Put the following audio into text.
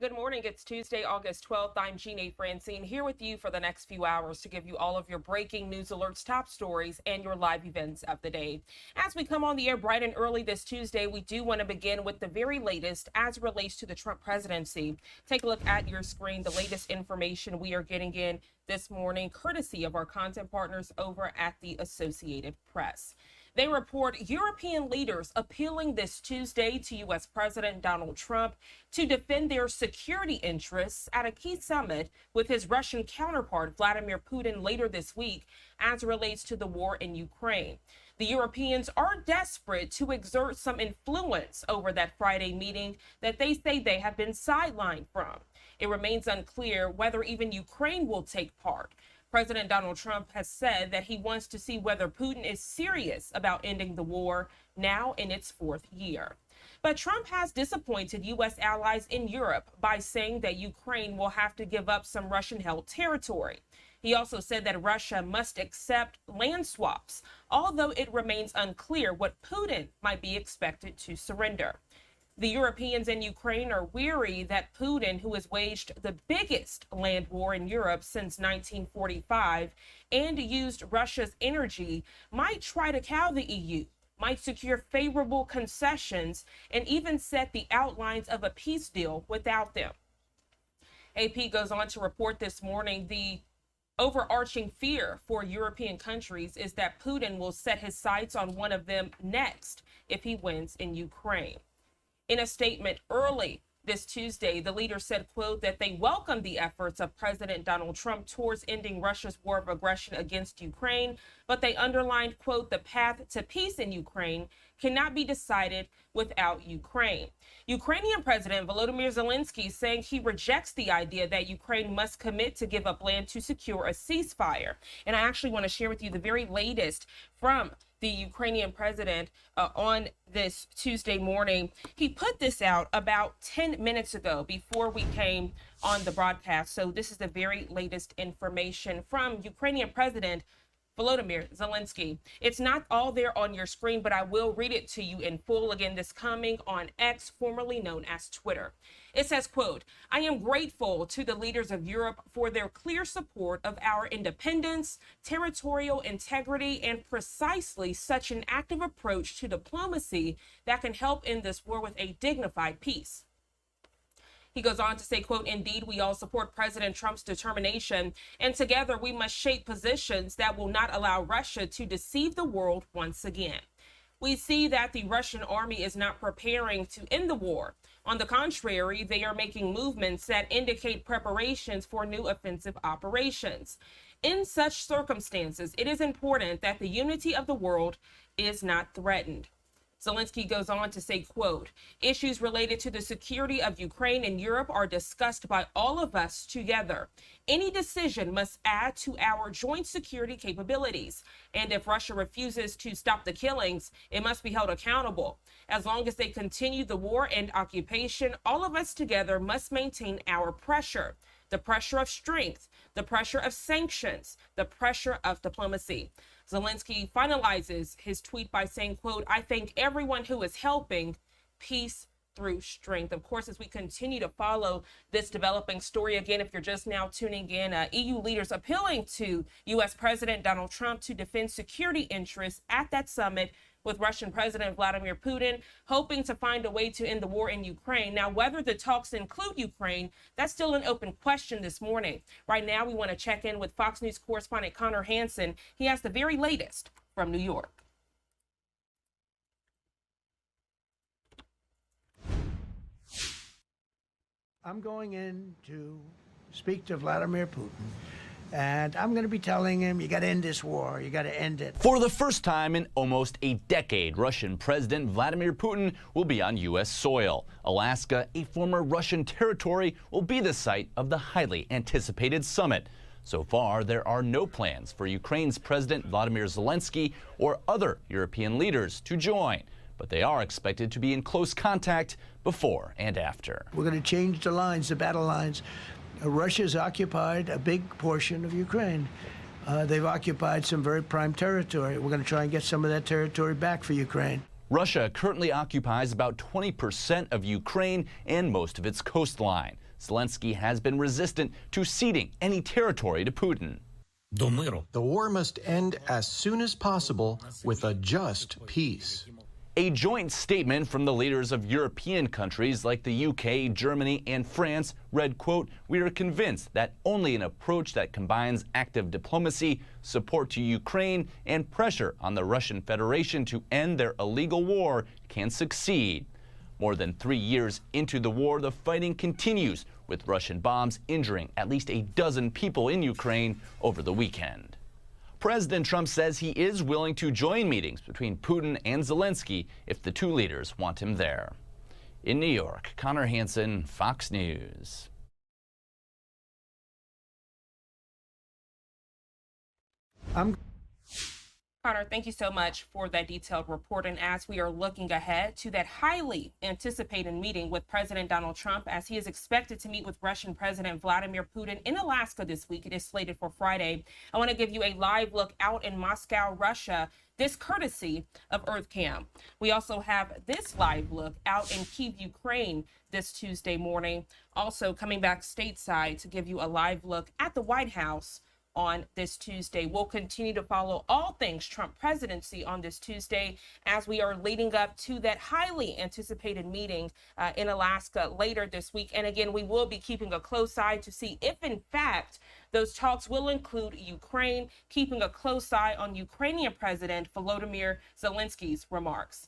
Good morning. It's Tuesday, August 12th. I'm Jeannie Francine here with you for the next few hours to give you all of your breaking news alerts, top stories, and your live events of the day. As we come on the air bright and early this Tuesday, we do want to begin with the very latest as it relates to the Trump presidency. Take a look at your screen, the latest information we are getting in this morning, courtesy of our content partners over at the Associated Press. They report European leaders appealing this Tuesday to U.S. President Donald Trump to defend their security interests at a key summit with his Russian counterpart, Vladimir Putin, later this week as it relates to the war in Ukraine. The Europeans are desperate to exert some influence over that Friday meeting that they say they have been sidelined from. It remains unclear whether even Ukraine will take part. President Donald Trump has said that he wants to see whether Putin is serious about ending the war now in its fourth year. But Trump has disappointed U.S. allies in Europe by saying that Ukraine will have to give up some Russian-held territory. He also said that Russia must accept land swaps, although it remains unclear what Putin might be expected to surrender. The Europeans in Ukraine are weary that Putin, who has waged the biggest land war in Europe since 1945 and used Russia's energy, might try to cow the EU, might secure favorable concessions, and even set the outlines of a peace deal without them. AP goes on to report this morning the overarching fear for European countries is that Putin will set his sights on one of them next if he wins in Ukraine. In a statement early this Tuesday, the leader said, quote, that they welcome the efforts of President Donald Trump towards ending Russia's war of aggression against Ukraine, but they underlined, quote, the path to peace in Ukraine cannot be decided without Ukraine. Ukrainian President Volodymyr Zelenskyy saying he rejects the idea that Ukraine must commit to give up land to secure a ceasefire. And I actually want to share with you the very latest from the Ukrainian president on this Tuesday morning. He put this out about 10 minutes ago before we came on the broadcast. So this is the very latest information from Ukrainian President Volodymyr Zelenskyy. It's not all there on your screen, but I will read it to you in full. Again, this coming on X, formerly known as Twitter. It says, quote, I am grateful to the leaders of Europe for their clear support of our independence, territorial integrity, and precisely such an active approach to diplomacy that can help end this war with a dignified peace. He goes on to say, quote, indeed, we all support President Trump's determination, and together we must shape positions that will not allow Russia to deceive the world once again. We see that the Russian army is not preparing to end the war. On the contrary, they are making movements that indicate preparations for new offensive operations. In such circumstances, it is important that the unity of the world is not threatened. Zelenskyy goes on to say, quote, issues related to the security of Ukraine and Europe are discussed by all of us together. Any decision must add to our joint security capabilities. And if Russia refuses to stop the killings, it must be held accountable. As long as they continue the war and occupation, all of us together must maintain our pressure. The pressure of strength, the pressure of sanctions, the pressure of diplomacy. Zelenskyy finalizes his tweet by saying, quote, I thank everyone who is helping peace through strength. Of course, as we continue to follow this developing story, again, if you're just now tuning in, EU leaders appealing to U.S. President Donald Trump to defend security interests at that summit with Russian President Vladimir Putin, hoping to find a way to end the war in Ukraine. Now, whether the talks include Ukraine, that's still an open question this morning. Right now, we want to check in with Fox News correspondent Connor Hansen. He has the very latest from New York. I'm going in to speak to Vladimir Putin. And I'm going to be telling him, you got to end this war. You got to end it. For the first time in almost a decade, Russian President Vladimir Putin will be on U.S. soil. Alaska, a former Russian territory, will be the site of the highly anticipated summit. So far, there are no plans for Ukraine's President Vladimir Zelenskyy or other European leaders to join. But they are expected to be in close contact before and after. We're going to change the lines, the battle lines. Russia's occupied a big portion of Ukraine. They've occupied some very prime territory. We're going to try and get some of that territory back for Ukraine. Russia currently occupies about 20% of Ukraine and most of its coastline. Zelenskyy has been resistant to ceding any territory to Putin. The war must end as soon as possible with a just peace. A joint statement from the leaders of European countries like the UK, Germany, and France read, quote, "We are convinced that only an approach that combines active diplomacy, support to Ukraine, and pressure on the Russian Federation to end their illegal war can succeed." More than 3 years into the war, the fighting continues, with Russian bombs injuring at least a dozen people in Ukraine over the weekend. President Trump says he is willing to join meetings between Putin and Zelenskyy if the two leaders want him there. In New York, Connor Hansen, Fox News. Connor, thank you so much for that detailed report. And as we are looking ahead to that highly anticipated meeting with President Donald Trump, as he is expected to meet with Russian President Vladimir Putin in Alaska this week, it is slated for Friday. I want to give you a live look out in Moscow, Russia, this courtesy of EarthCam. We also have this live look out in Kyiv, Ukraine this Tuesday morning. Also coming back stateside to give you a live look at the White House on this Tuesday. We'll continue to follow all things Trump presidency on this Tuesday as we are leading up to that highly anticipated meeting in Alaska later this week. And again, we will be keeping a close eye to see if, in fact, those talks will include Ukraine, keeping a close eye on Ukrainian President Volodymyr Zelensky's remarks.